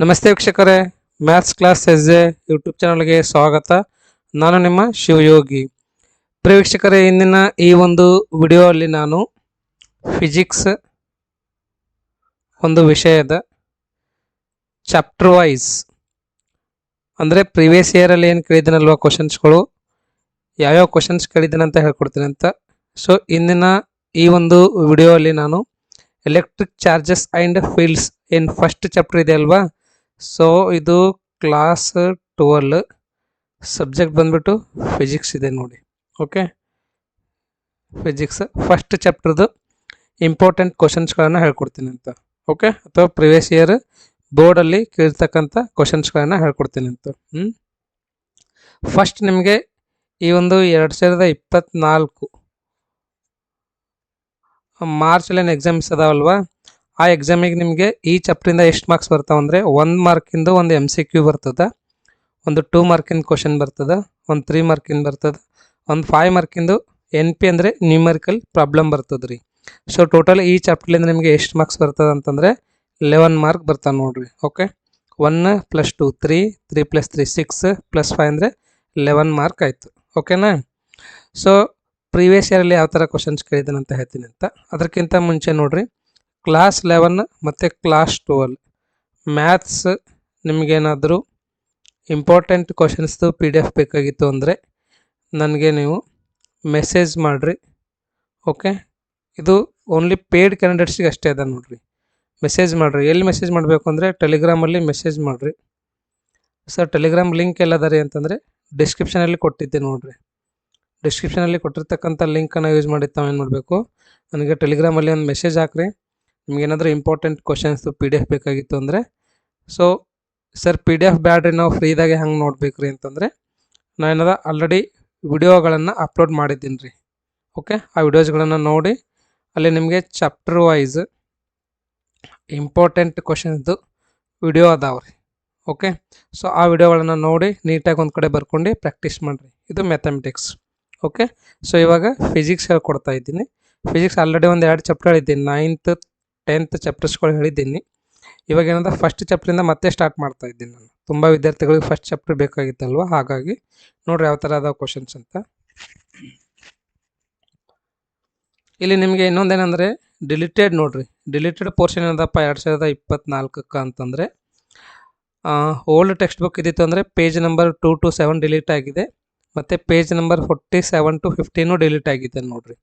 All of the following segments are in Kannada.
ನಮಸ್ತೆ ವೀಕ್ಷಕರೇ, maths class S A YouTube ಚಾನಲ್ಗೆ ಸ್ವಾಗತ. ನಾನು ನಿಮ್ಮ ಶಿವಯೋಗಿ. ಪ್ರಿಯ ವೀಕ್ಷಕರೇ, ಇಂದಿನ ಈ ಒಂದು ವಿಡಿಯೋ ಅಲ್ಲಿ ನಾನು ಫಿಸಿಕ್ಸ್ ಒಂದು ವಿಷಯದ ಚಾಪ್ಟರ್ ವೈಸ್ ಅಂದರೆ ಪ್ರಿವಿಯಸ್ ಇಯರಲ್ಲಿ ಏನು ಕೇಳಿದ್ದೀನಲ್ವ ಕ್ವಶನ್ಸ್ಗಳು, ಯಾವ್ಯಾವ ಕ್ವಶನ್ಸ್ ಕೇಳಿದ್ದೀನಿ ಅಂತ ಹೇಳ್ಕೊಡ್ತೀನಿ ಅಂತ. ಸೊ ಇಂದಿನ ಈ ಒಂದು ವಿಡಿಯೋ ಅಲ್ಲಿ ನಾನು ಎಲೆಕ್ಟ್ರಿಕ್ ಚಾರ್ಜಸ್ ಆ್ಯಂಡ್ ಫೀಲ್ಡ್ಸ್ ಏನು ಫಸ್ಟ್ ಚಾಪ್ಟರ್ ಇದೆ ಅಲ್ವಾ, ಸೊ ಇದು ಕ್ಲಾಸ್ 12 ಸಬ್ಜೆಕ್ಟ್ ಬಂದ್ಬಿಟ್ಟು ಫಿಸಿಕ್ಸ್ ಇದೆ ನೋಡಿ. ಓಕೆ, ಫಿಸಿಕ್ಸ್ ಫಸ್ಟ್ ಚಾಪ್ಟರ್ದು ಇಂಪಾರ್ಟೆಂಟ್ ಕ್ವಶನ್ಸ್ಗಳನ್ನು ಹೇಳ್ಕೊಡ್ತೀನಿ ಅಂತ. ಓಕೆ, ಅಥವಾ ಪ್ರಿವಿಯಸ್ ಇಯರ್ ಬೋರ್ಡಲ್ಲಿ ಕೇಳಿರ್ತಕ್ಕಂಥ ಕ್ವಶನ್ಸ್ಗಳನ್ನು ಹೇಳ್ಕೊಡ್ತೀನಿ ಅಂತ. ಫಸ್ಟ್ ನಿಮಗೆ ಈ ಒಂದು 2024 ಮಾರ್ಚಲ್ಲಿ ಏನು ಎಕ್ಸಾಮ್ಸ್ ಅದಾವಲ್ವಾ, ಆ ಎಕ್ಸಾಮಿಗೆ ನಿಮಗೆ ಈ ಚಾಪ್ಟ್ರಿಂದ ಎಷ್ಟು ಮಾರ್ಕ್ಸ್ ಬರ್ತಾವೆ ಅಂದರೆ 1 ಮಾರ್ಕಿಂದು ಒಂದು MCQ ಬರ್ತದೆ, ಒಂದು 2 ಮಾರ್ಕಿಂದು ಕ್ವಶನ್ ಬರ್ತದೆ, ಒಂದು 3 ಮಾರ್ಕಿಂದು ಬರ್ತದೆ, ಒಂದು 5 ಮಾರ್ಕಿಂದು NP ಅಂದರೆ ನ್ಯೂಮರಿಕಲ್ ಪ್ರಾಬ್ಲಮ್ ಬರ್ತದೆ ರೀ. ಸೊ ಟೋಟಲ್ ಈ ಚಾಪ್ಟ್ರಿಂದ ನಿಮಗೆ ಎಷ್ಟು ಮಾರ್ಕ್ಸ್ ಬರ್ತದೆ ಅಂತಂದರೆ 11 ಮಾರ್ಕ್ ಬರ್ತಾವೆ ನೋಡಿರಿ. ಓಕೆ, 1 + 2 3, 3 + 3 6 + 5 ಅಂದರೆ 11 ಮಾರ್ಕ್ ಆಯಿತು. ಓಕೆನಾ? ಸೊ ಪ್ರೀವಿಯಸ್ ಇಯರಲ್ಲಿ ಯಾವ ಥರ ಕ್ವಶನ್ಸ್ ಕೇಳಿದ್ದೇನೆ ಅಂತ ಹೇಳ್ತೀನಿ ಅಂತ. ಅದಕ್ಕಿಂತ ಮುಂಚೆ ನೋಡಿರಿ, ಕ್ಲಾಸ್ 11 ಮತ್ತು ಕ್ಲಾಸ್ 12 ಮ್ಯಾಥ್ಸ್ ನಿಮಗೇನಾದರೂ ಇಂಪಾರ್ಟೆಂಟ್ ಕ್ವಶನ್ಸ್ದು PDF ಬೇಕಾಗಿತ್ತು ಅಂದರೆ ನನಗೆ ನೀವು ಮೆಸೇಜ್ ಮಾಡಿರಿ. ಓಕೆ, ಇದು ಓನ್ಲಿ ಪೇಯ್ಡ್ ಕ್ಯಾಂಡಿಡೇಟ್ಸಿಗೆ ಅಷ್ಟೇ ಅದ ನೋಡಿರಿ. ಮೆಸೇಜ್ ಮಾಡಿರಿ. ಎಲ್ಲಿ ಮೆಸೇಜ್ ಮಾಡಬೇಕು ಅಂದರೆ ಟೆಲಿಗ್ರಾಮಲ್ಲಿ ಮೆಸೇಜ್ ಮಾಡಿರಿ. ಸರ್ ಟೆಲಿಗ್ರಾಮ್ ಲಿಂಕ್ ಎಲ್ಲದ ರೀ ಅಂತಂದರೆ ಡಿಸ್ಕ್ರಿಪ್ಷನಲ್ಲಿ ಕೊಟ್ಟಿದ್ದೆ ನೋಡಿರಿ. ಡಿಸ್ಕ್ರಿಪ್ಷನಲ್ಲಿ ಕೊಟ್ಟಿರ್ತಕ್ಕಂಥ ಲಿಂಕನ್ನು ಯೂಸ್ ಮಾಡಿ ತಾವೇನು ಮಾಡಬೇಕು, ನನಗೆ ಟೆಲಿಗ್ರಾಮಲ್ಲಿ ಒಂದು ಮೆಸೇಜ್ ಹಾಕ್ರಿ. ನಿಮಗೇನಾದರೂ ಇಂಪಾರ್ಟೆಂಟ್ ಕ್ವಶನ್ಸ್ದು PDF ಬೇಕಾಗಿತ್ತು ಅಂದರೆ. ಸೊ ಸರ್ PDF ಬ್ಯಾಡ್ರಿ, ನಾವು ಫ್ರೀದಾಗೆ ಹಂಗೆ ನೋಡ್ಬೇಕು ರೀ ಅಂತಂದರೆ ನಾನು ಏನಾರ ಆಲ್ರೆಡಿ ವಿಡಿಯೋಗಳನ್ನು ಅಪ್ಲೋಡ್ ಮಾಡಿದ್ದೀನಿ ರೀ. ಓಕೆ, ಆ ವಿಡಿಯೋಸ್ಗಳನ್ನು ನೋಡಿ ಅಲ್ಲಿ ನಿಮಗೆ ಚಾಪ್ಟರ್ ವೈಸ್ ಇಂಪಾರ್ಟೆಂಟ್ ಕ್ವಶನ್ಸ್ದು ವಿಡಿಯೋ ಅದಾವೆ ರೀ. ಓಕೆ, ಸೊ ಆ ವಿಡಿಯೋಗಳನ್ನು ನೋಡಿ ನೀಟಾಗಿ ಒಂದು ಕಡೆ ಬರ್ಕೊಂಡು ಪ್ರಾಕ್ಟೀಸ್ ಮಾಡಿರಿ. ಇದು ಮ್ಯಾಥಮೆಟಿಕ್ಸ್. ಓಕೆ, ಸೊ ಇವಾಗ ಫಿಸಿಕ್ಸ್ ಹೇಳ್ಕೊಡ್ತಾ ಇದ್ದೀನಿ. ಫಿಸಿಕ್ಸ್ ಆಲ್ರೆಡಿ ಒಂದು 2 ಚಾಪ್ಟರ್ ಹೇಳಿದ್ದೀನಿ, 9th 10th ಚಾಪ್ಟರ್ಸ್ಗಳು ಹೇಳಿದ್ದೀನಿ. ಇವಾಗ ಏನಂದ್ರೆ ಫಸ್ಟ್ ಚಾಪ್ಟ್ರಿಂದ ಮತ್ತೆ ಸ್ಟಾರ್ಟ್ ಮಾಡ್ತಾ ಇದ್ದೀನಿ ನಾನು. ತುಂಬ ವಿದ್ಯಾರ್ಥಿಗಳಿಗೆ ಫಸ್ಟ್ ಚಾಪ್ಟರ್ ಬೇಕಾಗಿತ್ತಲ್ವ, ಹಾಗಾಗಿ ನೋಡಿರಿ ಯಾವ ಥರ ಅದಾವ ಕ್ವಶನ್ಸ್ ಅಂತ. ಇಲ್ಲಿ ನಿಮಗೆ ಇನ್ನೊಂದೇನೆಂದರೆ ಡಿಲೀಟೆಡ್ ನೋಡಿರಿ, ಡಿಲೀಟೆಡ್ ಪೋರ್ಷನ್ ಏನದಪ್ಪ 2024 ಅಂತಂದರೆ ಓಲ್ಡ್ ಟೆಕ್ಸ್ಟ್ ಬುಕ್ ಇದ್ದಿತ್ತು ಅಂದರೆ ಪೇಜ್ ನಂಬರ್ 2 to 7 ಡಿಲೀಟ್ ಆಗಿದೆ, ಮತ್ತು ಪೇಜ್ ನಂಬರ್ 47 to 15 ಡಿಲೀಟ್ ಆಗಿದೆ ನೋಡಿರಿ.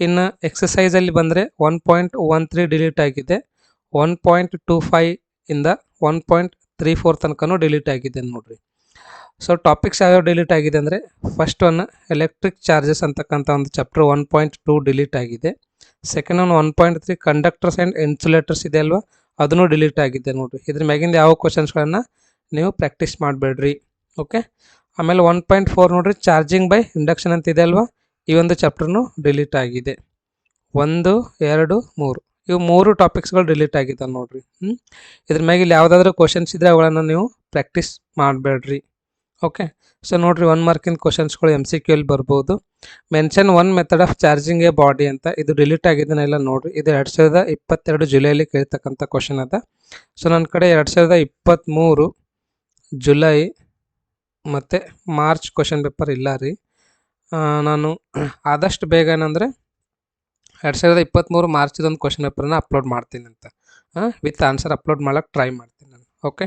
ಇನ್ನು ಎಕ್ಸಸೈಸಲ್ಲಿ ಬಂದರೆ 1.13 ಡಿಲೀಟ್ ಆಗಿದೆ, 1.25 ಇಂದ 1.34 ತನಕನೂ ಡಿಲೀಟ್ ಆಗಿದೆ ನೋಡಿರಿ. ಸೊ ಟಾಪಿಕ್ಸ್ ಯಾವ್ಯಾವ ಡಿಲೀಟ್ ಆಗಿದೆ ಅಂದರೆ ಫಸ್ಟ್ ಒನ್ ಎಲೆಕ್ಟ್ರಿಕ್ ಚಾರ್ಜಸ್ ಅಂತಕ್ಕಂಥ ಒಂದು ಚಾಪ್ಟರ್ 1.2 ಡಿಲೀಟ್ ಆಗಿದೆ. Second one 1.3 conductors and insulators ಇದೆ ಅಲ್ವಾ, ಅದನ್ನು ಡಿಲೀಟ್ ಆಗಿದೆ ನೋಡಿರಿ. ಇದ್ರ ಮ್ಯಾಗಿಂದ ಯಾವ ಕ್ವಶನ್ಸ್ಗಳನ್ನು ನೀವು ಪ್ರಾಕ್ಟೀಸ್ ಮಾಡಬೇಡ್ರಿ. ಓಕೆ, ಆಮೇಲೆ 1.4 ನೋಡಿರಿ ಚಾರ್ಜಿಂಗ್ ಬೈ ಇಂಡಕ್ಷನ್ ಅಂತ ಇದೆ ಅಲ್ವಾ, ಈ ಒಂದು ಚಾಪ್ಟರ್ನು ಡಿಲೀಟ್ ಆಗಿದೆ. 1, 2, 3 ಇವು 3 ಟಾಪಿಕ್ಸ್ಗಳು ಡಿಲೀಟ್ ಆಗಿದೆ ನೋಡಿರಿ. ಇದ್ರ ಮ್ಯಾಗ ಇಲ್ಲಿ ಯಾವುದಾದ್ರೂ ಕ್ವಶನ್ಸ್ ಇದ್ದರೆ ಅವುಗಳನ್ನು ನೀವು ಪ್ರಾಕ್ಟೀಸ್ ಮಾಡಬೇಡ್ರಿ. ಓಕೆ, ಸೊ ನೋಡಿರಿ 1 ಮಾರ್ಕಿನ ಕ್ವಶನ್ಸ್ಗಳು MCQ ಅಲ್ಲಿ ಬರ್ಬೋದು. Mention 1 method of charging A body ಅಂತ, ಇದು ಡಿಲೀಟ್ ಆಗಿದ್ದನ್ನೆಲ್ಲ ನೋಡಿರಿ. ಇದು 2022 ಜುಲೈಲಿ ಕೇಳ್ತಕ್ಕಂಥ ಕ್ವಶನ್ ಅದ. ಸೊ ನನ್ನ ಕಡೆ 2023 ಜುಲೈ ಮತ್ತು ಮಾರ್ಚ್ ಕ್ವಶನ್ ಪೇಪರ್ ಇಲ್ಲ ರೀ. ನಾನು ಆದಷ್ಟು ಬೇಗ ಏನಂದರೆ 2023 ಮಾರ್ಚ್ದೊಂದು ಕ್ವಶನ್ ಪೇಪರನ್ನ ಅಪ್ಲೋಡ್ ಮಾಡ್ತೀನಿ ಅಂತ, ವಿತ್ ಆನ್ಸರ್ ಅಪ್ಲೋಡ್ ಮಾಡೋಕ್ಕೆ ಟ್ರೈ ಮಾಡ್ತೀನಿ ನಾನು. ಓಕೆ,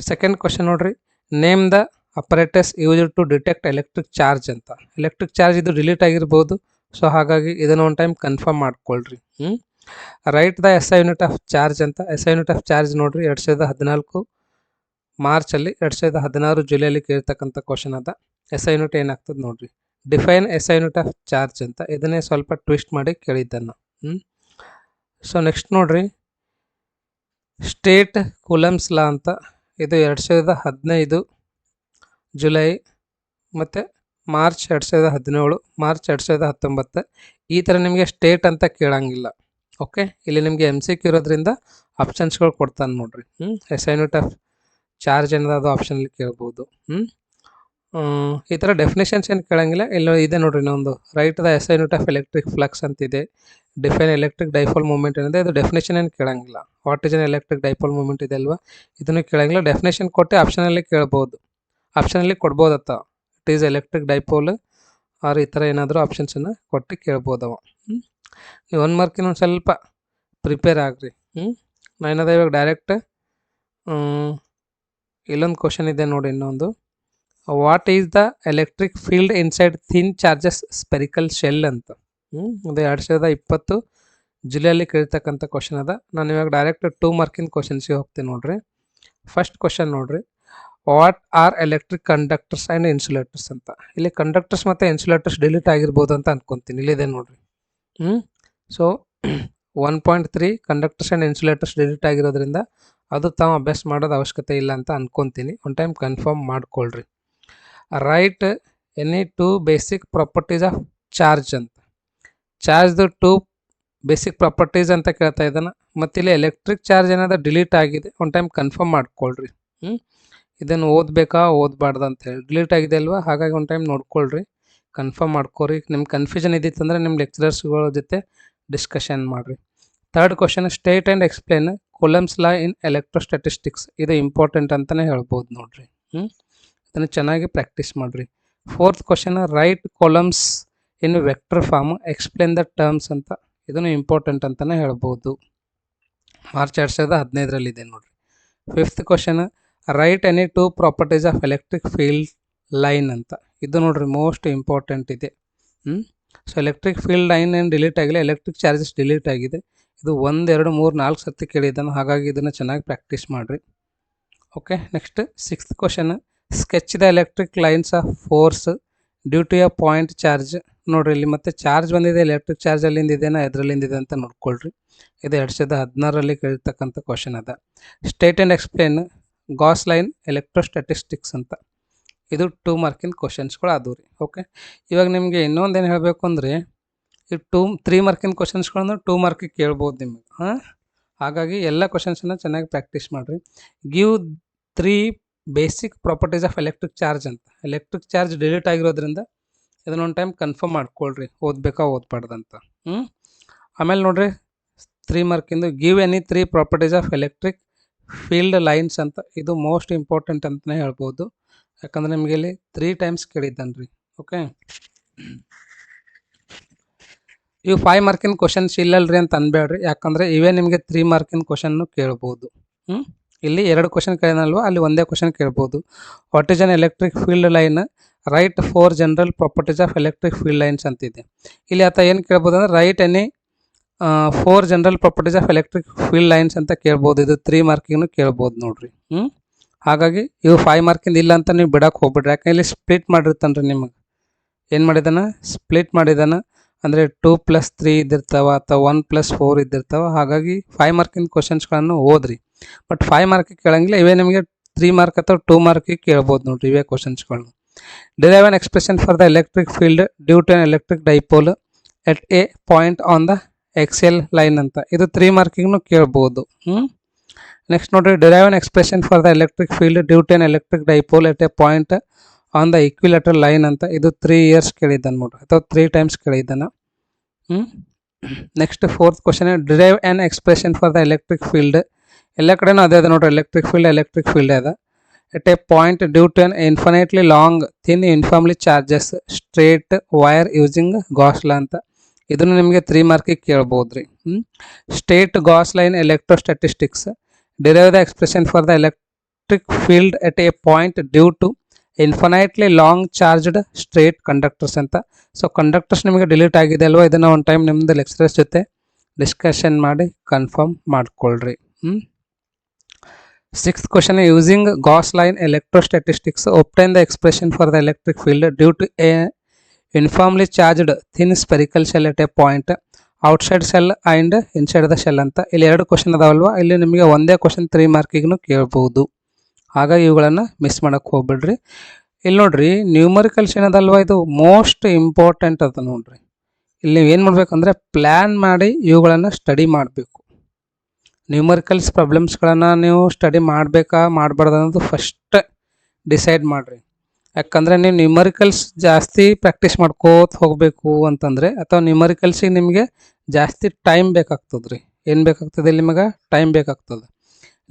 ಸೆಕೆಂಡ್ ಕ್ವಶನ್ ನೋಡಿರಿ, name the apparatus used to detect electric charge ಅಂತ. ಎಲೆಕ್ಟ್ರಿಕ್ ಚಾರ್ಜ್ ಇದು ಡಿಲೀಟ್ ಆಗಿರ್ಬೋದು, ಸೊ ಹಾಗಾಗಿ ಇದನ್ನು ಒಂದು ಟೈಮ್ ಕನ್ಫರ್ಮ್ ಮಾಡ್ಕೊಳ್ರಿ. Write the SI unit of charge ಅಂತ. SI ಯೂನಿಟ್ ಆಫ್ ಚಾರ್ಜ್ ನೋಡಿರಿ 2014 ಮಾರ್ಚಲ್ಲಿ, 2016 ಜುಲೈಲಿ ಕೇಳ್ತಕ್ಕಂಥ ಕ್ವಶನ್ ಅದ. SI ಯೂನಿಟ್ ಏನಾಗ್ತದೆ ನೋಡಿರಿ. Define SI unit of charge ಅಂತ, ಇದನ್ನೇ ಸ್ವಲ್ಪ ಟ್ವಿಸ್ಟ್ ಮಾಡಿ ಕೇಳಿದ್ದನ್ನು. ಸೊ ನೆಕ್ಸ್ಟ್ ನೋಡಿರಿ, ಸ್ಟೇಟ್ ಕೂಲಮ್ಸ್ ಲಾ ಅಂತ, ಇದು 2015 ಜುಲೈ ಮತ್ತು ಮಾರ್ಚ್ 2017, ಮಾರ್ಚ್ 2019. ಈ ಥರ ನಿಮಗೆ ಸ್ಟೇಟ್ ಅಂತ ಕೇಳಂಗಿಲ್ಲ. ಓಕೆ, ಇಲ್ಲಿ ನಿಮಗೆ MCQ ಇರೋದ್ರಿಂದ ಆಪ್ಷನ್ಸ್ಗಳು ಕೊಡ್ತಾನೆ ನೋಡಿರಿ. SI ಯೂನಿಟ್ ಆಫ್ ಚಾರ್ಜ್ ಅನ್ನೋದು ಅದು ಆಪ್ಷನಲ್ಲಿ ಕೇಳ್ಬೋದು. ಈ ಥರ ಡೆಫಿನೇಷನ್ಸ್ ಏನು ಕೇಳಂಗಿಲ್ಲ. ಇಲ್ಲ ಇದೆ ನೋಡಿರಿ, ಇನ್ನೊಂದು write the SI unit of electric flux ಅಂತಿದೆ, ಡಿಫೈನ್ ಎಲೆಕ್ಟ್ರಿಕ್ ಡೈಪೋಲ್ ಮೂಮೆಂಟ್ ಏನಿದೆ ಇದು ಡೆಫಿನೇಷನ್ ಏನು ಕೇಳಂಗಿಲ್ಲ. What is an electric dipole moment ಇದೆ ಅಲ್ವಾ, ಇದನ್ನು ಕೇಳಂಗಿಲ್ಲ. ಡೆಫಿನೇಷನ್ ಕೊಟ್ಟು ಆಪ್ಷನಲ್ಲಿ ಕೇಳ್ಬೋದು, ಆಪ್ಷನಲ್ಲಿ ಕೊಡ್ಬೋದತ್ತ. It is electric dipole or ಈ ಥರ ಏನಾದರೂ ಆಪ್ಷನ್ಸನ್ನು ಕೊಟ್ಟು ಕೇಳ್ಬೋದವ. ನೀವು 1 ಮಾರ್ಕಿನ ಒಂದು ಸ್ವಲ್ಪ ಪ್ರಿಪೇರ್ ಆಗ್ರಿ. ನಾನದ ಇವಾಗ ಡೈರೆಕ್ಟ್ ಇಲ್ಲೊಂದು ಕ್ವಶನ್ ಇದೆ ನೋಡಿ, ಇನ್ನೊಂದು. What is the electric field inside thin charges spherical shell ಅಂತ. ಅದು 2020 ಜುಲೈಯಲ್ಲಿ ಕೇಳ್ತಕ್ಕಂಥ ಕ್ವಶನ್ ಅದ. ನಾನು ಇವಾಗ ಡೈರೆಕ್ಟ್ 2 ಮಾರ್ಕಿನ ಕ್ವಶನ್ಸ್ಗೆ ಹೋಗ್ತೀನಿ ನೋಡ್ರಿ. ಫಸ್ಟ್ ಕ್ವಶನ್ ನೋಡ್ರಿ, what or electric conductors and insulators ಅಂತ. ಇಲ್ಲಿ ಕಂಡಕ್ಟರ್ಸ್ ಮತ್ತು ಇನ್ಸುಲೇಟರ್ಸ್ ಡಿಲೀಟ್ ಆಗಿರ್ಬೋದು ಅಂತ ಅನ್ಕೊತೀನಿ. ಇಲ್ಲಿದೆ ನೋಡ್ರಿ. So 1.3 conductors and insulators delete ಆಗಿರೋದ್ರಿಂದ ಅದು ತಾವು ಅಭ್ಯಾಸ ಮಾಡೋದು ಅವಶ್ಯಕತೆ ಇಲ್ಲ ಅಂತ ಅನ್ಕೊತೀನಿ. ಒನ್ ಟೈಮ್ ಕನ್ಫರ್ಮ್ ಮಾಡ್ಕೊಳ್ರಿ. Right any 2 basic properties of charge ಅಂತ. ಚಾರ್ಜ್ದು 2 ಬೇಸಿಕ್ ಪ್ರಾಪರ್ಟೀಸ್ ಅಂತ ಕೇಳ್ತಾ ಇದ್ದಾನೆ. ಮತ್ತು ಇಲ್ಲಿ ಎಲೆಕ್ಟ್ರಿಕ್ ಚಾರ್ಜ್ ಏನಾದರೂ ಡಿಲೀಟ್ ಆಗಿದೆ, ಒನ್ ಟೈಮ್ ಕನ್ಫರ್ಮ್ ಮಾಡ್ಕೊಳ್ರಿ. ಇದನ್ನು ಓದಬೇಕಾ ಓದಬಾರ್ದು ಅಂತ ಹೇಳಿ ಡಿಲೀಟ್ ಆಗಿದೆ ಅಲ್ವಾ, ಹಾಗಾಗಿ ಒನ್ ಟೈಮ್ ನೋಡ್ಕೊಳ್ರಿ, ಕನ್ಫರ್ಮ್ ಮಾಡ್ಕೊರಿ. ನಿಮ್ಗೆ ಕನ್ಫ್ಯೂಷನ್ ಇದ್ದಿತ್ತಂದರೆ ನಿಮ್ಮ ಲೆಕ್ಚರರ್ಸ್ಗಳ ಜೊತೆ ಡಿಸ್ಕಷನ್ ಮಾಡಿರಿ. Third question, state and explain Coulomb's law in electrostatistics. ಇದು ಇಂಪಾರ್ಟೆಂಟ್ ಅಂತಲೇ ಹೇಳ್ಬೋದು ನೋಡ್ರಿ. ಇದನ್ನು ಚೆನ್ನಾಗಿ ಪ್ರಾಕ್ಟೀಸ್ ಮಾಡಿರಿ. Fourth question, write Coulomb's in vector form explain the terms ಅಂತ. ಇದನ್ನು ಇಂಪಾರ್ಟೆಂಟ್ ಅಂತಲೇ ಹೇಳ್ಬೋದು. ಮಾರ್ಚ್ 2015 ನೋಡ್ರಿ. Fifth question, write any 2 properties of electric field line ಅಂತ. ಇದು ನೋಡ್ರಿ ಮೋಸ್ಟ್ ಇಂಪಾರ್ಟೆಂಟ್ ಇದೆ. ಸೊ ಎಲೆಕ್ಟ್ರಿಕ್ ಫೀಲ್ಡ್ ಲೈನ್ ಏನು ಡಿಲೀಟ್ ಆಗಿಲ್ಲ, ಎಲೆಕ್ಟ್ರಿಕ್ ಚಾರ್ಜಸ್ ಡಿಲೀಟ್ ಆಗಿದೆ. ಇದು 1, 2, 3, 4 ಸರ್ತಿ ಕೇಳಿದ್ದಾನೆ, ಹಾಗಾಗಿ ಇದನ್ನು ಚೆನ್ನಾಗಿ ಪ್ರಾಕ್ಟೀಸ್ ಮಾಡಿರಿ. Okay, next 6th question, sketch the electric lines of force due to a point charge. ನೋಡ್ರಿ ಇಲ್ಲಿ ಮತ್ತೆ ಚಾರ್ಜ್ ಬಂದಿದೆ, ಎಲೆಕ್ಟ್ರಿಕ್ ಚಾರ್ಜ್ ಅಲ್ಲಿಂದ ಇದೆನಾ ಎದ್ರಲ್ಲಿಂದಿದೆ ಅಂತ ನೋಡ್ಕೊಳ್ರಿ. ಇದು 2016ರಲ್ಲಿ ಕೇಳಿರ್ತಕ್ಕಂಥ ಕ್ವಶನ್ ಅದ. State and explain Gauss line electrostatistics ಅಂತ. ಇದು 2 ಮಾರ್ಕಿನ ಕ್ವಶನ್ಸ್ಗಳು ಆದವು ರೀ. ಓಕೆ, ಇವಾಗ ನಿಮಗೆ ಇನ್ನೊಂದೇನು ಹೇಳಬೇಕು ಅಂದರೆ, ಈ 3 ಮಾರ್ಕಿನ ಕ್ವಶನ್ಸ್ಗಳನ್ನು 2 ಮಾರ್ಕಿಗೆ ಕೇಳ್ಬೋದು ನಿಮಗೆ. ಹಾಗಾಗಿ ಎಲ್ಲ ಕ್ವಶನ್ಸನ್ನು ಚೆನ್ನಾಗಿ ಪ್ರಾಕ್ಟೀಸ್ ಮಾಡಿರಿ. Give 3 basic properties of electric charge ಅಂತ. ಎಲೆಕ್ಟ್ರಿಕ್ ಚಾರ್ಜ್ ಡಿಲೀಟ್ ಆಗಿರೋದ್ರಿಂದ ಇದನ್ನ ಒಂದು ಟೈಮ್ ಕನ್ಫರ್ಮ್ ಮಾಡ್ಕೊಳ್ರಿ, ಓದಬೇಕಾ ಓದಬಾರ್ದಂತ. ಆಮೇಲೆ ನೋಡ್ರಿ 3 ಮಾರ್ಕಿಂದು give any 3 properties of electric field lines ಅಂತ. ಇದು ಮೋಸ್ಟ್ ಇಂಪಾರ್ಟೆಂಟ್ ಅಂತಲೇ ಹೇಳ್ಬೋದು, ಯಾಕಂದರೆ ನಿಮಗೆ ಇಲ್ಲಿ 3 ಟೈಮ್ಸ್ ಕೇಳಿದ್ದಾನೆ ರೀ. ಓಕೆ, ಇವು 5 ಮಾರ್ಕಿನ ಕ್ವಶನ್ಸ್ ಇಲ್ಲಲ್ರಿ ಅಂತ ಅನ್ಬೇಡ್ರಿ, ಯಾಕಂದರೆ ಇವೇ ನಿಮಗೆ 3 ಮಾರ್ಕಿನ ಕ್ವಶನ್ನು ಕೇಳ್ಬೋದು. ಇಲ್ಲಿ 2 ಕ್ವಶನ್ ಕೇಳಿನಲ್ವ, ಅಲ್ಲಿ ಒಂದೇ ಕ್ವಶನ್ ಕೇಳ್ಬೋದು. What is an electric field line, right 4 general properties of electric field lines ಅಂತಿದೆ. ಇಲ್ಲಿ ಆತ ಏನು ಕೇಳ್ಬೋದು ಅಂದರೆ right any 4 general properties of electric field lines ಅಂತ ಕೇಳ್ಬೋದು. ಇದು 3 ಮಾರ್ಕಿಗೂ ಕೇಳ್ಬೋದು ನೋಡ್ರಿ. ಹಾಗಾಗಿ ಇವು 5 ಮಾರ್ಕಿಂದ ಇಲ್ಲ ಅಂತ ನೀವು ಬಿಡಕ್ಕೆ ಹೋಗ್ಬಿಡ್ರಿ, ಯಾಕಂದ್ರೆ ಇಲ್ಲಿ ಸ್ಪ್ಲಿಟ್ ಮಾಡಿರ್ತಾನೆ ರೀ ನಿಮಗೆ. ಏನು ಮಾಡಿದಾನ, ಸ್ಪ್ಲಿಟ್ ಮಾಡಿದಾನ. ಅಂದರೆ 2 + 3 ಇದ್ದಿರ್ತಾವ ಅಥವಾ 1 + 4 ಇದ್ದಿರ್ತಾವ. ಹಾಗಾಗಿ 5 ಮಾರ್ಕಿನ ಕ್ವಶನ್ಸ್ಗಳನ್ನು ಓದ್ರಿ. ಬಟ್ 5 ಮಾರ್ಕಿಗೆ ಕೇಳಂಗಿಲ್ಲ, ಇವೇ ನಿಮಗೆ 3 ಮಾರ್ಕ್ ಅಥವಾ 2 ಮಾರ್ಕಿಗೆ ಕೇಳ್ಬೋದು ನೋಡ್ರಿ ಇವೇ ಕ್ವಶನ್ಸ್ಗಳು. Derive an expression for the electric field due to an electric dipole at a point on the axial line ಅಂತ. ಇದು 3 ಮಾರ್ಕಿಗೂ ಕೇಳ್ಬೋದು. ನೆಕ್ಸ್ಟ್ ನೋಡ್ರಿ, derive an expression for the electric field due to an electric dipole at a point on the equilateral line ಅಂತ. ಇದು 3 ಇಯರ್ಸ್ ಕೇಳಿದ್ದಾನೆ ನೋಡ್ರಿ, ಅಥವಾ 3 ಟೈಮ್ಸ್ ಕೇಳಿದ್ದಾನೆ. Next 4th question, derive an expression for the electric field. ಎಲ್ಲ ಕಡೆನೂ ಅದೇ ಅದ ನೋಡ್ರಿ, ಎಲೆಕ್ಟ್ರಿಕ್ ಫೀಲ್ಡ್ ಅದ. At a point due to an infinitely long thin uniformly charges straight wire using Gauss law ಅಂತ. ಇದನ್ನು ನಿಮಗೆ 3 ಮಾರ್ಕಿಗೆ ಕೇಳ್ಬೋದು ರೀ. State Gauss line electrostatistics, derive the expression for the electric field at a point due to infinitely long charged straight conductors ಅಂತ. ಸೊ ಕಂಡಕ್ಟರ್ಸ್ ನಿಮಗೆ ಡಿಲೀಟ್ ಆಗಿದೆ ಅಲ್ವಾ, ಇದನ್ನು ಒಂದು ಟೈಮ್ ನಿಮ್ಮದು ಲೆಕ್ಚರರ್ಸ್ ಜೊತೆ ಡಿಸ್ಕಷನ್ ಮಾಡಿ ಕನ್ಫರ್ಮ್ ಮಾಡ್ಕೊಳ್ರಿ. 6th question, using Gauss line electrostatistics obtain the expression for the electric field due to a uniformly charged thin spherical shell at a point outside shell and inside the shell ಅಂತ. ಇಲ್ಲಿ 2 ಕ್ವಶನ್ ಅದಾವಲ್ವ, ಇಲ್ಲಿ ನಿಮಗೆ ಒಂದೇ ಕ್ವಶನ್ 3 ಮಾರ್ಕಿಗೂ ಕೇಳ್ಬೋದು. ಹಾಗಾಗಿ ಇವುಗಳನ್ನು ಮಿಸ್ ಮಾಡೋಕ್ಕೆ ಹೋಗ್ಬಿಡ್ರಿ. ಇಲ್ಲಿ ನೋಡ್ರಿ ನ್ಯೂಮರಿಕಲ್ಸ್ ಏನದಲ್ವ, ಇದು ಮೋಸ್ಟ್ ಇಂಪಾರ್ಟೆಂಟ್ ಅದ ನೋಡ್ರಿ. ಇಲ್ಲಿ ನೀವು ಏನು ಮಾಡ್ಬೇಕಂದ್ರೆ ಪ್ಲ್ಯಾನ್ ಮಾಡಿ ಇವುಗಳನ್ನು ಸ್ಟಡಿ ಮಾಡಬೇಕು. ನ್ಯೂಮರಿಕಲ್ಸ್ ಪ್ರಾಬ್ಲಮ್ಸ್ಗಳನ್ನು ನೀವು ಸ್ಟಡಿ ಮಾಡಬೇಕಾ ಮಾಡಬಾರ್ದು ಅನ್ನೋದು ಫಸ್ಟ್ ಡಿಸೈಡ್ ಮಾಡಿರಿ. ಯಾಕಂದರೆ ನೀವು ನ್ಯೂಮರಿಕಲ್ಸ್ ಜಾಸ್ತಿ ಪ್ರಾಕ್ಟೀಸ್ ಮಾಡ್ಕೋತ ಹೋಗಬೇಕು ಅಂತಂದರೆ, ಅಥವಾ ನ್ಯೂಮರಿಕಲ್ಸಿಗೆ ನಿಮಗೆ ಜಾಸ್ತಿ ಟೈಮ್ ಬೇಕಾಗ್ತದೆ ರೀ. ಏನು ಬೇಕಾಗ್ತದೆ ಇಲ್ಲಿ ನಿಮಗೆ? ಟೈಮ್ ಬೇಕಾಗ್ತದೆ.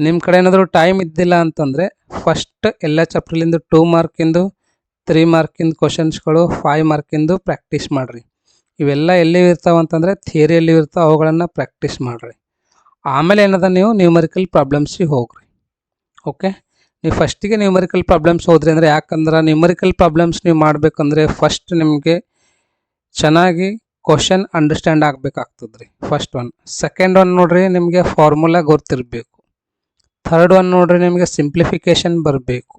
ನಿಮ್ಮ ಕಡೆ ಏನಾದರೂ ಟೈಮ್ ಇದ್ದಿಲ್ಲ ಅಂತಂದರೆ ಫಸ್ಟ್ ಎಲ್ಲ ಚಾಪ್ಟರ್ಲಿಂದ 2 ಮಾರ್ಕಿಂದು 3 ಮಾರ್ಕಿಂದು ಕ್ವಶನ್ಸ್ಗಳು 5 ಮಾರ್ಕಿಂದು ಪ್ರಾಕ್ಟೀಸ್ ಮಾಡಿರಿ. ಇವೆಲ್ಲ ಎಲ್ಲಿ ಇರ್ತಾವೆ ಅಂತಂದರೆ ಥಿಯರಿಯಲ್ಲಿ ಇರ್ತಾವೆ, ಅವುಗಳನ್ನು ಪ್ರಾಕ್ಟೀಸ್ ಮಾಡಿರಿ. ಆಮೇಲೆ ಏನದ ನೀವು ನ್ಯೂಮರಿಕಲ್ ಪ್ರಾಬ್ಲಮ್ಸಿಗೆ ಹೋಗ್ರಿ. ಓಕೆ, ನೀವು ಫಸ್ಟಿಗೆ ನ್ಯೂಮರಿಕಲ್ ಪ್ರಾಬ್ಲಮ್ಸ್ ಹೋದ್ರಿ ಅಂದರೆ, ಯಾಕಂದ್ರೆ ನ್ಯೂಮರಿಕಲ್ ಪ್ರಾಬ್ಲಮ್ಸ್ ನೀವು ಮಾಡಬೇಕಂದ್ರೆ ಫಸ್ಟ್ ನಿಮಗೆ ಚೆನ್ನಾಗಿ ಕ್ವಶನ್ ಅಂಡರ್ಸ್ಟ್ಯಾಂಡ್ ಆಗಬೇಕಾಗ್ತದೆ ರೀ. First one. ಸೆಕೆಂಡ್ ಒನ್ ನೋಡ್ರಿ, ನಿಮಗೆ ಫಾರ್ಮುಲಾ ಗೊತ್ತಿರಬೇಕು. ಥರ್ಡ್ ಒನ್ ನೋಡ್ರಿ, ನಿಮಗೆ ಸಿಂಪ್ಲಿಫಿಕೇಶನ್ ಬರಬೇಕು.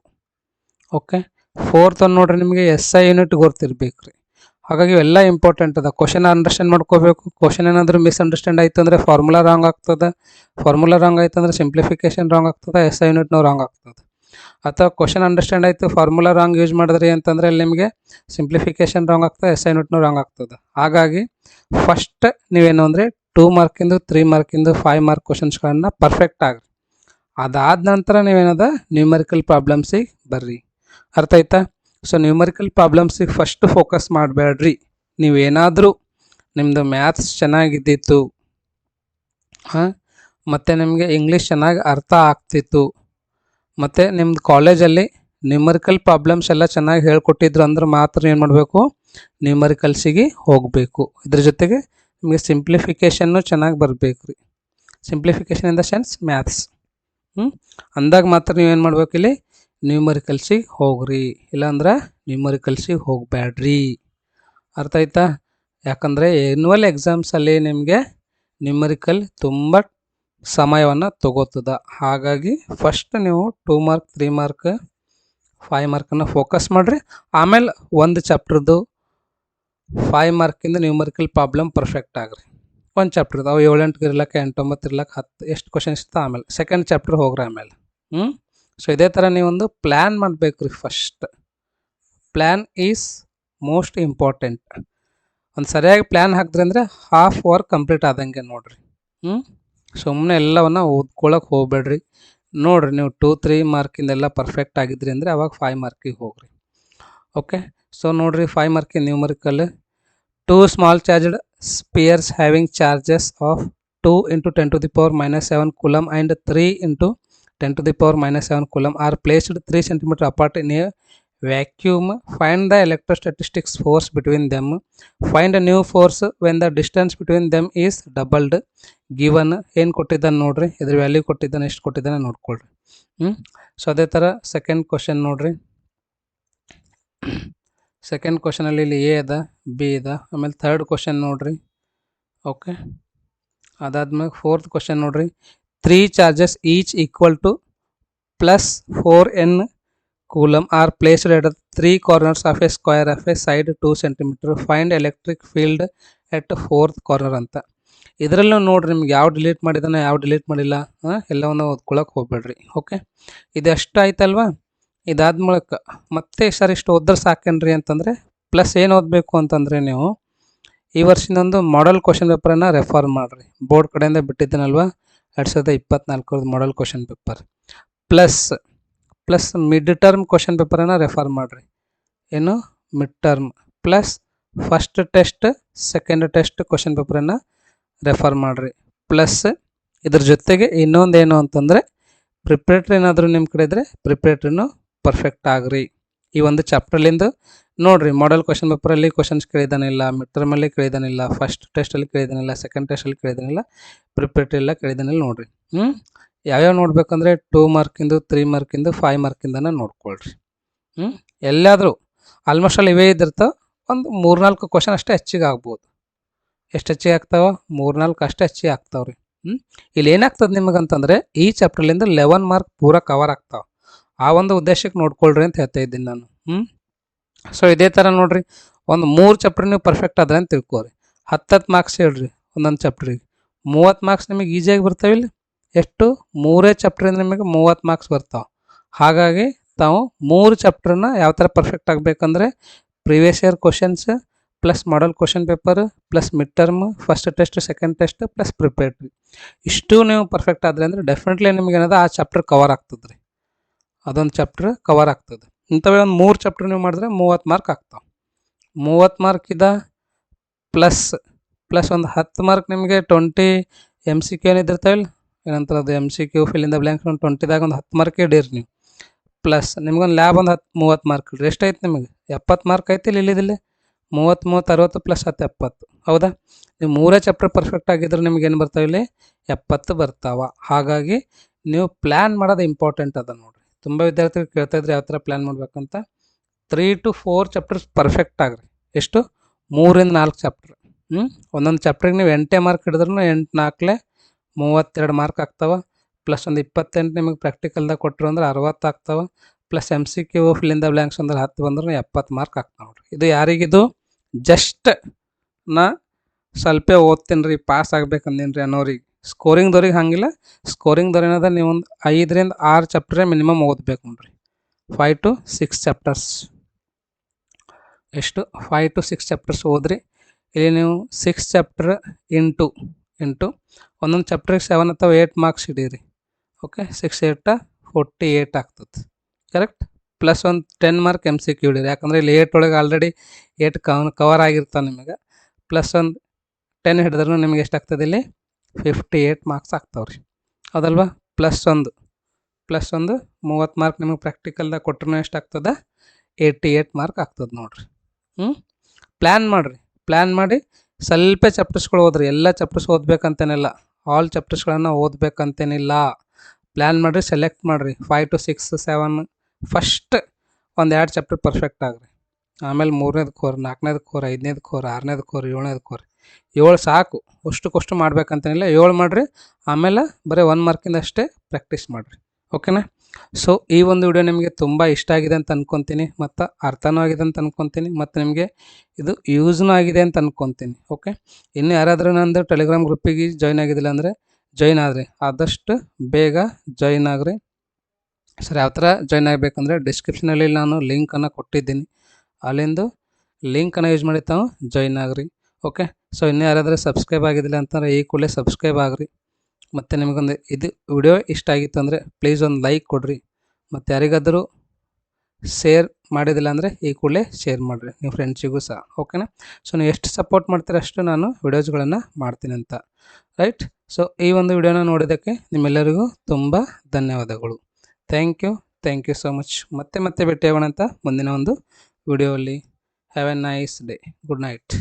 ಓಕೆ, ಫೋರ್ತ್ ಒನ್ ನೋಡ್ರಿ, ನಿಮಗೆ SI ಯೂನಿಟ್ ಗೊತ್ತಿರಬೇಕು ರೀ. ಹಾಗಾಗಿ ಇವೆಲ್ಲ ಇಂಪಾರ್ಟೆಂಟ್ ಅದ. ಕ್ವಶನ್ ಅಂಡರ್ಸ್ಟ್ಯಾಂಡ್ ಮಾಡ್ಕೋಬೇಕು. ಕ್ವಶನ್ ಏನಾದರೂ ಮಿಸ್ಅಂಡರ್ಸ್ಟ್ಯಾಂಡ್ ಆಯಿತು ಅಂದರೆ ಫಾರ್ಮುಲಾ ರಾಂಗ್ ಆಗ್ತದೆ. ಫಾರ್ಮುಲಾ ರಾಂಗ್ ಆಯ್ತು ಅಂದರೆ ಸಿಂಪ್ಲಿಫಿಕೇಶನ್ ರಾಂಗ್ ಆಗ್ತದೆ, SI ಯೂನಿಟ್ನೂ ರಾಂಗ್ ಆಗ್ತದೆ. ಅಥವಾ ಕ್ವಶನ್ ಅಂಡರ್ಸ್ಟ್ಯಾಂಡ್ ಆಯಿತು, ಫಾರ್ಮುಲಾ ರಾಂಗ್ ಯೂಸ್ ಮಾಡಿದ್ರಿ ಅಂತಂದರೆ ಅಲ್ಲಿ ನಿಮಗೆ ಸಿಂಪ್ಲಿಫಿಕೇಶನ್ ರಾಂಗ್ ಆಗ್ತದೆ, SI ಯೂನಿಟ್ನೂ ರಾಂಗ್ ಆಗ್ತದೆ. ಹಾಗಾಗಿ ಫಸ್ಟ್ ನೀವೇನು ಅಂದರೆ 2 ಮಾರ್ಕಿಂದು 3 ಮಾರ್ಕಿಂದು 5 ಮಾರ್ಕ್ ಕ್ವಶನ್ಸ್ಗಳನ್ನು ಪರ್ಫೆಕ್ಟ್ ಆಗ್ರಿ. ಅದಾದ ನಂತರ ನೀವೇನದ ನ್ಯೂಮರಿಕಲ್ ಪ್ರಾಬ್ಲಮ್ಸಿಗೆ ಬರ್ರಿ. ಅರ್ಥ ಆಯ್ತಾ? ಸೊ ನ್ಯೂಮರಿಕಲ್ ಪ್ರಾಬ್ಲಮ್ಸಿಗೆ ಫಸ್ಟ್ ಫೋಕಸ್ ಮಾಡಬೇಡ್ರಿ. ನೀವೇನಾದರೂ ನಿಮ್ಮದು ಮ್ಯಾಥ್ಸ್ ಚೆನ್ನಾಗಿದ್ದಿತ್ತು, ಮತ್ತು ನಿಮಗೆ ಇಂಗ್ಲೀಷ್ ಚೆನ್ನಾಗಿ ಅರ್ಥ ಆಗ್ತಿತ್ತು, ಮತ್ತು ನಿಮ್ಮದು ಕಾಲೇಜಲ್ಲಿ ನ್ಯೂಮರಿಕಲ್ ಪ್ರಾಬ್ಲಮ್ಸ್ ಎಲ್ಲ ಚೆನ್ನಾಗಿ ಹೇಳ್ಕೊಟ್ಟಿದ್ರು ಅಂದ್ರೆ ಮಾತ್ರ ಏನು ಮಾಡಬೇಕು? ನ್ಯೂಮರಿಕಲ್ಸಿಗೆ ಹೋಗಬೇಕು. ಇದ್ರ ಜೊತೆಗೆ ನಿಮಗೆ ಸಿಂಪ್ಲಿಫಿಕೇಷನ್ನು ಚೆನ್ನಾಗಿ ಬರಬೇಕು ರೀ. Simplification in the sense maths. ಅಂದಾಗ ಮಾತ್ರ ನೀವೇನು ಮಾಡ್ಬೇಕು? ಇಲ್ಲಿ ನ್ಯೂಮರಿಕಲ್ಸಿಗೆ ಹೋಗ್ರಿ, ಇಲ್ಲಾಂದ್ರೆ ನ್ಯೂಮರಿಕಲ್ಸಿಗೆ ಹೋಗಬೇಡ್ರಿ. ಅರ್ಥ ಆಯ್ತಾ? ಯಾಕಂದರೆ ಎನ್ಯುವಲ್ ಎಕ್ಸಾಮ್ಸಲ್ಲಿ ನಿಮಗೆ ನ್ಯೂಮರಿಕಲ್ ತುಂಬ ಸಮಯವನ್ನು ತಗೋತದ. ಹಾಗಾಗಿ ಫಸ್ಟ್ ನೀವು 2 ಮಾರ್ಕ್ 3 ಮಾರ್ಕ್ 5 ಮಾರ್ಕನ್ನು ಫೋಕಸ್ ಮಾಡಿರಿ. ಆಮೇಲೆ ಒಂದು ಚಾಪ್ಟರ್ದು 5 ಮಾರ್ಕಿಂದ ನ್ಯೂಮರಿಕಲ್ ಪ್ರಾಬ್ಲಮ್ ಪರ್ಫೆಕ್ಟ್ ಆಗ್ರಿ. ಒಂದು ಚಾಪ್ಟರ್ದು ಅವು 7-8 ಇರ್ಲಕ್ಕೆ 8-9 ಇರ್ಲಕ್ಕೆ 10 ಎಷ್ಟು ಕ್ವಶನ್ಸ್ ಇರ್ತಾವೆ. ಆಮೇಲೆ ಸೆಕೆಂಡ್ ಚಾಪ್ಟರ್ ಹೋಗ್ರಿ ಆಮೇಲೆ. ಸೊ ಇದೇ ಥರ ನೀವೊಂದು ಪ್ಲ್ಯಾನ್ ಮಾಡಬೇಕು ರೀ. First plan is most important. ಒಂದು ಸರಿಯಾಗಿ ಪ್ಲ್ಯಾನ್ ಹಾಕಿದ್ರಿ ಅಂದರೆ ಹಾಫ್ ವರ್ಕ್ ಕಂಪ್ಲೀಟ್ ಆದಂಗೆ ನೋಡಿರಿ. ಸುಮ್ಮನೆ ಎಲ್ಲವನ್ನು ಓದ್ಕೊಳ್ಳೋಕೆ ಹೋಗಬೇಡ್ರಿ. ನೋಡಿರಿ, ನೀವು 2-3 ಮಾರ್ಕಿಂದೆಲ್ಲ ಪರ್ಫೆಕ್ಟ್ ಆಗಿದ್ರಿ ಅಂದರೆ ಅವಾಗ 5 ಮಾರ್ಕಿಗೆ ಹೋಗ್ರಿ. ಓಕೆ, ಸೊ ನೋಡಿರಿ 5 ಮಾರ್ಕಿನ numerical. 2 small charged spheres having charges of 2 into 10 to the power minus 7 coulomb and 3 into 10 to the power minus 7 coulomb are placed 3 cm apart in a vacuum. Find the electrostatics force between them. Find a new force when the distance between them is doubled. Given ಏನು ಕೊಟ್ಟಿದ್ದಾನೆ ನೋಡ್ರಿ, ಇದ್ರ ವ್ಯಾಲ್ಯೂ ಕೊಟ್ಟಿದ್ದಾನೆ, ಎಷ್ಟು ಕೊಟ್ಟಿದ್ದಾನೆ ನೋಡ್ಕೊಳ್ರಿ. ಸೊ ಅದೇ ಥರ ಸೆಕೆಂಡ್ ಕ್ವಶನ್ ನೋಡ್ರಿ. ಸೆಕೆಂಡ್ ಕ್ವಶನಲ್ಲಿ ಇಲ್ಲಿ A ಅದ, B ಅದ. ಆಮೇಲೆ ಥರ್ಡ್ ಕ್ವಶನ್ ನೋಡ್ರಿ. ಓಕೆ, ಅದಾದ್ಮೇಲೆ ಫೋರ್ತ್ ಕ್ವಶನ್ ನೋಡ್ರಿ. 3 charges each equal to plus 4n coulomb are placed at the 3 corners of a square of a side 2 cm. Find electric field at 4th corner ಅಂತ. ಇದರಲ್ಲೂ ನೋಡ್ರಿ ನಿಮ್ಗೆ ಯಾವ ಡಿಲೀಟ್ ಮಾಡಿದಾನೆ, ಯಾವ ಡಿಲೀಟ್ ಮಾಡಿಲ್ಲ, ಎಲ್ಲವನ್ನು ಓದ್ಕೊಳಕ್ಕೆ ಹೋಗ್ಬೇಡ್ರಿ. ಓಕೆ, ಇದಷ್ಟು ಆಯ್ತಲ್ವಾ? ಇದಾದ ಮೂಲಕ ಮತ್ತೆ ಸರ್ ಇಷ್ಟು ಓದ್ರೆ ಸಾಕೇನ್ರಿ ಅಂತಂದರೆ ಪ್ಲಸ್ ಏನು ಓದಬೇಕು ಅಂತಂದರೆ ನೀವು ಈ ವರ್ಷದೊಂದು ಮಾಡೆಲ್ ಕ್ವಶನ್ ಪೇಪರನ್ನು ರೆಫರ್ ಮಾಡಿರಿ. ಬೋರ್ಡ್ ಕಡೆಯಿಂದ ಬಿಟ್ಟಿದ್ದೀನಲ್ವ 2024 model question paper plus mid term question ಪೇಪರನ್ನು ರೆಫರ್ ಮಾಡಿರಿ. ಏನು mid term plus first test second test question ಪೇಪರನ್ನು ರೆಫರ್ ಮಾಡಿರಿ. ಪ್ಲಸ್ ಇದ್ರ ಜೊತೆಗೆ ಇನ್ನೊಂದೇನು ಅಂತಂದರೆ ಪ್ರಿಪ್ರೇಟ್ರಿ ಏನಾದರೂ ನಿಮ್ಮ ಕಡೆ ಇದ್ದರೆ ಪ್ರಿಪ್ರೇಟ್ರಿನೂ ಪರ್ಫೆಕ್ಟ್ ಆಗ್ರಿ. ಈ ಒಂದು ಚಾಪ್ಟರ್ಲಿಂದ ನೋಡಿರಿ, ಮಾಡೆಲ್ ಕ್ವಶನ್ ಪೇಪರಲ್ಲಿ ಕ್ವಶನ್ಸ್ ಕೇಳಿದಾನಿಲ್ಲ, ಮಿಡ್ ಟರ್ಮಲ್ಲಿ ಕೇಳಿದಾನಿಲ್ಲ, ಫಸ್ಟ್ ಟೆಸ್ಟಲ್ಲಿ ಕೇಳಿದಾನಿಲ್ಲ, ಸೆಕೆಂಡ್ ಟೆಸ್ಟಲ್ಲಿ ಕೇಳಿದಾನಿಲ್ಲ, ಪ್ರಿಪ್ರೇಟ್ರಿ ಎಲ್ಲ ಕೇಳಿದಾನಿಲ್ಲ ನೋಡಿರಿ. ಯಾವ್ಯಾವ ನೋಡ್ಬೇಕಂದ್ರೆ 2 ಮಾರ್ಕಿಂದು 3 ಮಾರ್ಕಿಂದು 5 ಮಾರ್ಕಿಂದನ ನೋಡ್ಕೊಳ್ರಿ. ಎಲ್ಲಾದರೂ ಆಲ್ಮೋಸ್ಟ್ ಅಲ್ಲಿ ಇವೇ ಇದ್ದಿರ್ತಾವೆ. ಒಂದು 3-4 ಕ್ವಶನ್ ಅಷ್ಟೇ ಹೆಚ್ಚಿಗೆ ಆಗ್ಬೋದು. ಎಷ್ಟು ಹೆಚ್ಚಿಗೆ ಆಗ್ತಾವೆ? 3-4 ಅಷ್ಟೇ ಹೆಚ್ಚಿಗೆ ಆಗ್ತಾವೆ ರೀ. ಇಲ್ಲಿ ಏನಾಗ್ತದೆ ನಿಮಗಂತಂದರೆ ಈ ಚಾಪ್ಟರ್ಲಿಂದ 11 ಮಾರ್ಕ್ ಪೂರ ಕವರ್ ಆಗ್ತಾವೆ. ಆ ಒಂದು ಉದ್ದೇಶಕ್ಕೆ ನೋಡ್ಕೊಳ್ರಿ ಅಂತ ಹೇಳ್ತಾ ಇದ್ದೀನಿ ನಾನು. ಸೊ ಇದೇ ಥರ ನೋಡಿರಿ, ಒಂದು 3 ಚಾಪ್ಟರ್ ನೀವು ಪರ್ಫೆಕ್ಟ್ ಆದ್ರೆ ಅಂತ ತಿಳ್ಕೊರಿ. 10 ಮಾರ್ಕ್ಸ್ ಹೇಳ್ರಿ ಒಂದೊಂದು ಚಾಪ್ಟ್ರಿಗೆ. 30 ಮಾರ್ಕ್ಸ್ ನಿಮಗೆ ಈಸಿಯಾಗಿ ಬರ್ತಾವಿಲ್ಲ. ಎಷ್ಟು? 3 ಚಾಪ್ಟ್ರಿಂದ ನಿಮಗೆ 30 ಮಾರ್ಕ್ಸ್ ಬರ್ತಾವೆ. ಹಾಗಾಗಿ ತಾವು 3 ಚಾಪ್ಟ್ರನ್ನ ಯಾವ ಥರ ಪರ್ಫೆಕ್ಟ್ ಆಗಬೇಕಂದ್ರೆ previous year questions plus model question paper plus mid term first test second test plus preparatory ಇಷ್ಟು ನೀವು ಪರ್ಫೆಕ್ಟ್ ಆದರೆ ಅಂದರೆ ಡೆಫಿನೆಟ್ಲಿ ನಿಮ್ಗೆ ಏನದ ಆ ಚಾಪ್ಟರ್ ಕವರ್ ಆಗ್ತದೆ ರೀ. ಅದೊಂದು ಚಾಪ್ಟರ್ ಕವರ್ ಆಗ್ತದೆ. ಇಂಥವೇ ಒಂದು 3 ಚಾಪ್ಟರ್ ನೀವು ಮಾಡಿದ್ರೆ 30 ಮಾರ್ಕ್ ಆಗ್ತಾವೆ. 30 ಮಾರ್ಕ್ ಇದ ಪ್ಲಸ್ ಒಂದು 10 ಮಾರ್ಕ್ ನಿಮಗೆ 20 ಎಮ್ ಸಿ ಕ್ಯೂ ಏನಿದ್ದಿರ್ತಾವಿಲ್ಲ, ಏನಂತಾರೆ ಅದು M C Q fill in the blanks ಒಂದು 20ದಾಗ ಒಂದು 10 ಮಾರ್ಕ್ ಇಡೀರಿ ನೀವು. ಪ್ಲಸ್ ನಿಮ್ಗೊಂದು ಲ್ಯಾಬ್ ಒಂದು 30 ಮಾರ್ಕ್ ಇಡ್ರಿ. ಎಷ್ಟೈತೆ ನಿಮಗೆ 70 ಮಾರ್ಕ್ ಐತಿ ಇಲ್ಲಿದ್ದಿಲ್ಲ 30 30 60 ಪ್ಲಸ್ 10 70. ಹೌದಾ? ನೀವು 3 ಚಾಪ್ಟರ್ ಪರ್ಫೆಕ್ಟ್ ಆಗಿದ್ರೆ ನಿಮ್ಗೆ ಏನು ಬರ್ತಾವೆ ಇಲ್ಲಿ 70 ಬರ್ತಾವ. ಹಾಗಾಗಿ ನೀವು ಪ್ಲ್ಯಾನ್ ಮಾಡೋದು ಇಂಪಾರ್ಟೆಂಟ್ ಅದ ನೋಡಿರಿ. ತುಂಬ ವಿದ್ಯಾರ್ಥಿಗಳು ಕೇಳ್ತಾ ಇದ್ರೆ ಯಾವ ಥರ ಪ್ಲ್ಯಾನ್ ಮಾಡ್ಬೇಕಂತ. 3 to 4 ಚಾಪ್ಟರ್ಸ್ ಪರ್ಫೆಕ್ಟ್ ಆಗ್ರಿ. ಎಷ್ಟು? 3 ಇಂದ 4 ಚಾಪ್ಟರ್. ಒಂದೊಂದು ಚಾಪ್ಟ್ರಿಗೆ ನೀವು 8 ಮಾರ್ಕ್ ಹಿಡಿದ್ರೂ 8 4 32 ಮಾರ್ಕ್ ಆಗ್ತಾವೆ. ಪ್ಲಸ್ ಒಂದು 28 ನಿಮಗೆ ಪ್ರಾಕ್ಟಿಕಲ್ದಾಗ ಕೊಟ್ಟರು ಅಂದ್ರೆ 60 ಆಗ್ತಾವೆ. Plus M C Q fill in the blanks ಅಂದ್ರೆ 10 ಬಂದ್ರೆ 70 ಮಾರ್ಕ್ ಆಗ್ತಾವೆ ನೋಡಿರಿ. ಇದು ಯಾರಿಗಿದು ಜಸ್ಟ್ ನಾ ಸ್ವಲ್ಪ ಓದ್ತೀನಿ ರೀ ಪಾಸ್ ಆಗ್ಬೇಕಂದೇನು ರೀ ಅನ್ನೋರಿಗೆ. ಸ್ಕೋರಿಂಗ್ದವ್ರಿಗೆ ಹಾಗಿಲ್ಲ. ಸ್ಕೋರಿಂಗ್ದವ್ರು ಏನದ ನೀವು ಒಂದು 5 ರಿಂದ 6 ಚಾಪ್ಟ್ರೇ ಮಿನಿಮಮ್ ಓದಬೇಕು ನೋಡಿರಿ. 5 to 6 ಚಾಪ್ಟರ್ಸ್. ಎಷ್ಟು? 5 to 6 ಚಾಪ್ಟರ್ಸ್ ಓದ್ರಿ. ಇಲ್ಲಿ ನೀವು 6 ಚಾಪ್ಟರ್ ಇಂಟು ಒಂದೊಂದು ಚಾಪ್ಟ್ರಿಗೆ 7 ಅಥವಾ 8 ಮಾರ್ಕ್ಸ್ ಹಿಡೀರಿ. ಓಕೆ, 6 8 48 ಆಗ್ತದೆ. ಕರೆಕ್ಟ್? ಪ್ಲಸ್ ಒಂದು 10 ಮಾರ್ಕ್ ಎಮ್ ಸಿ ಕ್ಯೂ ಹಿಡೀರಿ. ಯಾಕಂದರೆ ಇಲ್ಲಿ 8 ಒಳಗೆ ಆಲ್ರೆಡಿ 8 ಕವರ್ ಆಗಿರ್ತಾವೆ ನಿಮಗೆ. ಪ್ಲಸ್ ಒಂದು 10 ಹಿಡಿದ್ರೂ ನಿಮಗೆ ಎಷ್ಟಾಗ್ತದೆ ಇಲ್ಲಿ 58 ಮಾರ್ಕ್ಸ್ ಆಗ್ತಾವೆ ರೀ. ಹೌದಲ್ವಾ? ಪ್ಲಸ್ ಒಂದು 30 ಮಾರ್ಕ್ ನಿಮಗೆ ಪ್ರಾಕ್ಟಿಕಲ್ದಾಗ ಕೊಟ್ಟರು ಎಷ್ಟಾಗ್ತದೆ 88 ಮಾರ್ಕ್ ಆಗ್ತದೆ ನೋಡಿರಿ. ಪ್ಲ್ಯಾನ್ ಮಾಡಿರಿ. ಪ್ಲ್ಯಾನ್ ಮಾಡಿ ಸ್ವಲ್ಪ ಚಾಪ್ಟರ್ಸ್ಗಳು ಓದ್ರಿ. ಎಲ್ಲ ಚಾಪ್ಟರ್ಸ್ ಓದ್ಬೇಕಂತೇನಿಲ್ಲ, ಆಲ್ ಚಾಪ್ಟರ್ಸ್ಗಳನ್ನು ಓದ್ಬೇಕಂತೇನಿಲ್ಲ. ಪ್ಲ್ಯಾನ್ ಮಾಡಿರಿ, ಸೆಲೆಕ್ಟ್ ಮಾಡಿರಿ. 5 to 6 7 ಫಸ್ಟ್ ಒಂದು 2 ಚಾಪ್ಟರ್ ಪರ್ಫೆಕ್ಟ್ ಆಗ್ರಿ. ಆಮೇಲೆ 3ನೇದು ಕೋರ್, 4ನೇದು ಕೋರ್, 5ನೇದು ಕೋರ್, 6ನೇದು ಕೋರ್, 7ನೇದು ಕೋರ್. 7 ಸಾಕು, ಅಷ್ಟಕ್ಕಷ್ಟು ಮಾಡ್ಬೇಕಂತೇನಿಲ್ಲ. 7 ಮಾಡಿರಿ. ಆಮೇಲೆ ಬರೀ 1 ಮಾರ್ಕಿಂದ ಅಷ್ಟೇ ಪ್ರಾಕ್ಟೀಸ್ ಮಾಡಿರಿ. ಓಕೆನಾ? ಸೊ ಈ ಒಂದು ವಿಡಿಯೋ ನಿಮಗೆ ತುಂಬ ಇಷ್ಟ ಆಗಿದೆ ಅಂತ ಅಂದ್ಕೊತೀನಿ, ಮತ್ತು ಅರ್ಥನೂ ಆಗಿದೆ ಅಂತ ಅಂದ್ಕೊತೀನಿ, ಮತ್ತು ನಿಮಗೆ ಇದು ಯೂಸ್ನೂ ಆಗಿದೆ ಅಂತ ಅಂದ್ಕೊತೀನಿ. ಓಕೆ, ಇನ್ನು ಯಾರಾದರೂ ನಂದು ಟೆಲಿಗ್ರಾಮ್ ಗ್ರೂಪಿಗೆ ಜಾಯ್ನ್ ಆಗಿದ್ದಿಲ್ಲ ಅಂದರೆ ಜಾಯ್ನ್ ಆಗಿರಿ. ಆದಷ್ಟು ಬೇಗ ಜಾಯ್ನ್ ಆಗಿರಿ. ಸರ್ ಯಾವ ಥರ ಜಾಯ್ನ್ ಆಗಬೇಕಂದ್ರೆ ಡಿಸ್ಕ್ರಿಪ್ಷನಲ್ಲಿ ನಾನು ಲಿಂಕನ್ನು ಕೊಟ್ಟಿದ್ದೀನಿ. ಅಲ್ಲಿಂದು ಲಿಂಕನ್ನು ಯೂಸ್ ಮಾಡಿ ತಾವು ಜಾಯ್ನ್ ಆಗಿರಿ. ಓಕೆ, ಸೊ ಇನ್ನೂ ಯಾರಾದರೂ ಸಬ್ಸ್ಕ್ರೈಬ್ ಆಗಿದ್ದಿಲ್ಲ ಅಂತಂದರೆ ಈ ಕೂಡಲೇ ಸಬ್ಸ್ಕ್ರೈಬ್ ಆಗಿರಿ. ಮತ್ತು ನಿಮಗೊಂದು ಇದು ವಿಡಿಯೋ ಇಷ್ಟ ಆಗಿತ್ತು ಅಂದರೆ ಪ್ಲೀಸ್ ಒಂದು ಲೈಕ್ ಕೊಡಿರಿ. ಮತ್ತು ಯಾರಿಗಾದರೂ ಶೇರ್ ಮಾಡಿದಿಲ್ಲ ಅಂದರೆ ಈ ಕೂಡಲೇ ಶೇರ್ ಮಾಡಿರಿ ನೀವು ಫ್ರೆಂಡ್ಸಿಗೂ ಸಹ. ಓಕೆನಾ? ಸೊ ನೀವು ಎಷ್ಟು ಸಪೋರ್ಟ್ ಮಾಡ್ತೀರ ಅಷ್ಟು ನಾನು ವಿಡಿಯೋಸ್ಗಳನ್ನು ಮಾಡ್ತೀನಿ ಅಂತ. ರೈಟ್? ಸೊ ಈ ಒಂದು ವಿಡಿಯೋನ ನೋಡಿದ್ದಕ್ಕೆ ನಿಮ್ಮೆಲ್ಲರಿಗೂ ತುಂಬ ಧನ್ಯವಾದಗಳು. Thank you so much. ಮತ್ತೆ ಭೇಟಿಯಾಗೋಣ ಅಂತ ಮುಂದಿನ ಒಂದು ವಿಡಿಯೋಲ್ಲಿ. Have a nice day. Good night.